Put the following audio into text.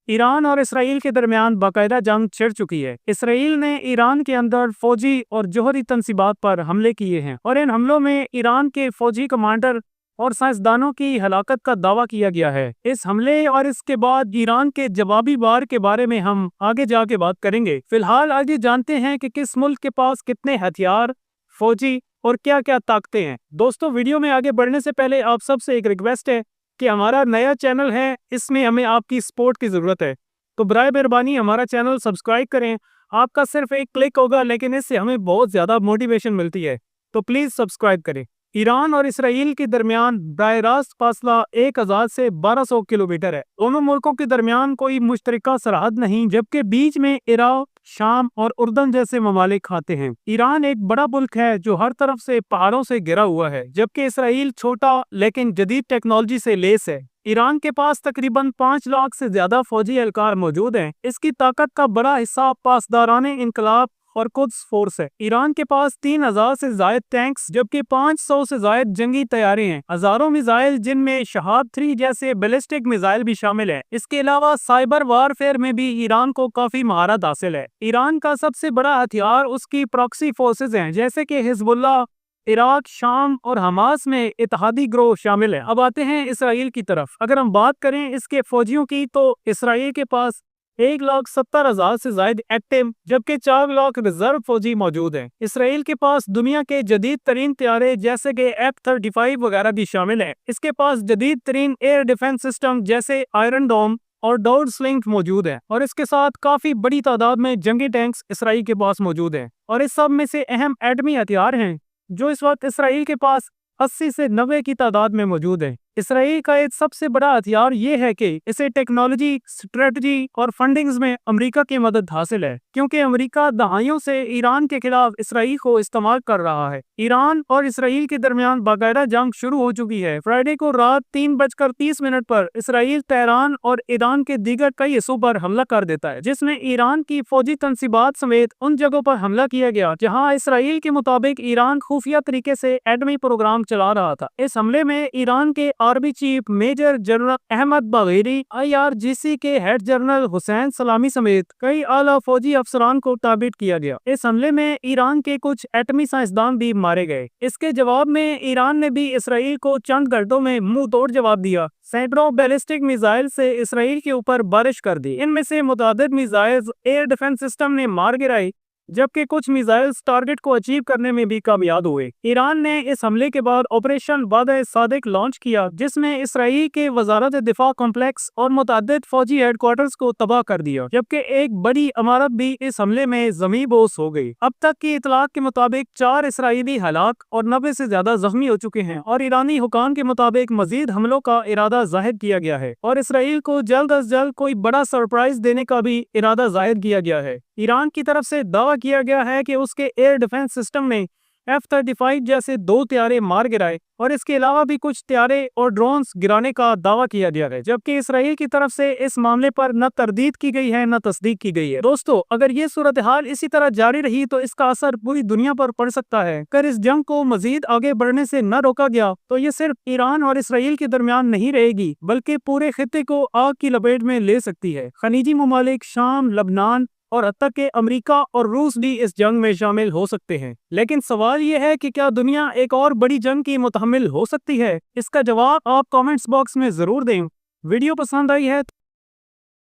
Iran और Israel के दरमियान बाकायदा जंग छिड़ चुकी है। इसराइल ने ईरान के अंदर फौजी और जौहरी तंसीबात पर हमले किए हैं और इन हमलों में ईरान के फौजी कमांडर और साइंसदानों की हलाकत का दावा किया गया है। इस हमले और इसके बाद ईरान के जवाबी वार के बारे में हम आगे जाके बात करेंगे। फिलहाल आगे जानते हैं कि किस मुल्क के पास कितने हथियार, फौजी और क्या क्या ताकतें हैं। दोस्तों, वीडियो में आगे बढ़ने से पहले आप सबसे एक रिक्वेस्ट है कि हमारा नया चैनल है, इसमें हमें आपकी सपोर्ट की ज़रूरत है, तो बराए मेहरबानी हमारा चैनल सब्सक्राइब करें। आपका सिर्फ एक क्लिक होगा, लेकिन इससे हमें बहुत ज़्यादा मोटिवेशन मिलती है, तो प्लीज़ सब्सक्राइब करें। ईरान और इसराइल के दरमियान बराह रास्त फासला 1000 से 1200 किलोमीटर है। दोनों मुल्कों के दरमियान कोई मुश्तरका सरहद नहीं, जबकि बीच में इराक, शाम और उर्दन जैसे ममालिक आते हैं। ईरान एक बड़ा मुल्क है जो हर तरफ से पहाड़ों से घिरा हुआ है, जबकि इसराइल छोटा लेकिन जदीद टेक्नोलॉजी से लेस है। ईरान के पास तकरीबन 5 लाख से ज्यादा फौजी एहलकार मौजूद हैं। इसकी ताकत का बड़ा हिस्सा पासदाराने इनकलाब और कुद्स फोर्स है। ईरान के पास 3000 से जायद टैंक्स, जबकि 500 से जायद जंगी तैयारे हैं। हजारों मिसाइल, जिनमें शहाब 3 जैसे बैलिस्टिक मिसाइल भी शामिल है। इसके अलावा साइबर वारफेयर में भी ईरान को काफी महारत हासिल है। ईरान का सबसे बड़ा हथियार उसकी प्रॉक्सी फोर्सेज हैं, जैसे कि हिजबुल्लाह, इराक, शाम और हमास में इत्तेहादी ग्रोह शामिल है। अब आते हैं इसराइल की तरफ। अगर हम बात करें इसके फौजियों की, तो इसराइल के पास 1,70,000 से जायद एक्टिव, जबकि 4 लाख रिजर्व फौजी मौजूद हैं। इसराइल के पास दुनिया के जदीद तरीन तैयारे जैसे कि F-35 वगैरह भी शामिल हैं। इसके पास जदीद तरीन एयर डिफेंस सिस्टम जैसे आयरन डोम और डोर्ड स्लिंग मौजूद है, और इसके साथ काफी बड़ी तादाद में जंगी टैंक्स इसराइल के पास मौजूद हैं। और इस सब में से अहम एटमी हथियार हैं जो इस वक्त इसराइल के पास 80 से 90 की तादाद में मौजूद है। इसराइल का एक सबसे बड़ा हथियार ये है कि इसे टेक्नोलॉजी, स्ट्रेटजी और फंडिंग्स में अमेरिका की मदद हासिल है, क्योंकि अमेरिका दहाइयों से ईरान के खिलाफ इसराइल को इस्तेमाल कर रहा है। ईरान और इसराइल के दरमियान बाकायदा जंग शुरू हो चुकी है। फ्राइडे को रात 3:30 पर इसराइल तेहरान और ईरान के दीगर कई हिस्सों पर हमला कर देता है, जिसमें ईरान की फौजी तंसीबात समेत उन जगहों पर हमला किया गया जहाँ इसराइल के मुताबिक ईरान खुफिया तरीके से एटमी प्रोग्राम चला रहा था। इस हमले में ईरान के army chief major general Ahmad Bagheri, IRGC के हेड जनरल हुसैन सलामी समेत कई आला फौजी अफसरान को टारगेट किया गया। इस हमले में ईरान के कुछ एटमी साइंसदान भी मारे गए। इसके जवाब में ईरान ने भी इसराइल को चंद घंटों में मुंह तोड़ जवाब दिया। सैकड़ों बैलिस्टिक मिसाइल से इसराइल के ऊपर बारिश कर दी। इनमें से मुतादिद मिसाइल एयर डिफेंस सिस्टम ने मार गिराई, जबकि कुछ मिसाइल्स टारगेट को अचीव करने में भी कामयाब हुए। ईरान ने इस हमले के बाद ऑपरेशन वाद-ए-सादिक लॉन्च किया, जिसमें इसराइल के वजारत दिफा कॉम्प्लेक्स और मुतादिद फौजी हेडक्वार्टर्स को तबाह कर दिया, जबकि एक बड़ी इमारत भी इस हमले में ज़मीं-बोस हो गई। अब तक की इतलाक के मुताबिक 4 इसराइली हलाक और 90 से ज्यादा जख्मी हो चुके हैं, और ईरानी हुकाम के मुताबिक मजीद हमलों का इरादा जाहिर किया गया है और इसराइल को जल्द अज जल्द कोई बड़ा सरप्राइज देने का भी इरादा जाहिर किया गया है। ईरान की तरफ से दावा किया गया है कि उसके एयर डिफेंस सिस्टम ने F-35 जैसे 2 तैयारे मार गिराए, और इसके अलावा भी कुछ तैयारे और ड्रोन्स गिराने का दावा किया गया है, जबकि इसराइल की तरफ से इस मामले पर न तरदीद की गई है न तस्दीक की गई है। दोस्तों, अगर ये सूरत हाल इसी तरह जारी रही तो इसका असर पूरी दुनिया पर पड़ सकता है। अगर इस जंग को मजीद आगे बढ़ने से न रोका गया तो ये सिर्फ ईरान और इसराइल के दरमियान नहीं रहेगी, बल्कि पूरे खित्ते को आग की लपेट में ले सकती है। खलीजी ममालिक, शाम, लबनान और हत्ता के अमेरिका और रूस भी इस जंग में शामिल हो सकते हैं। लेकिन सवाल यह है कि क्या दुनिया एक और बड़ी जंग की मुतहम्मिल हो सकती है? इसका जवाब आप कमेंट्स बॉक्स में जरूर दें। वीडियो पसंद आई है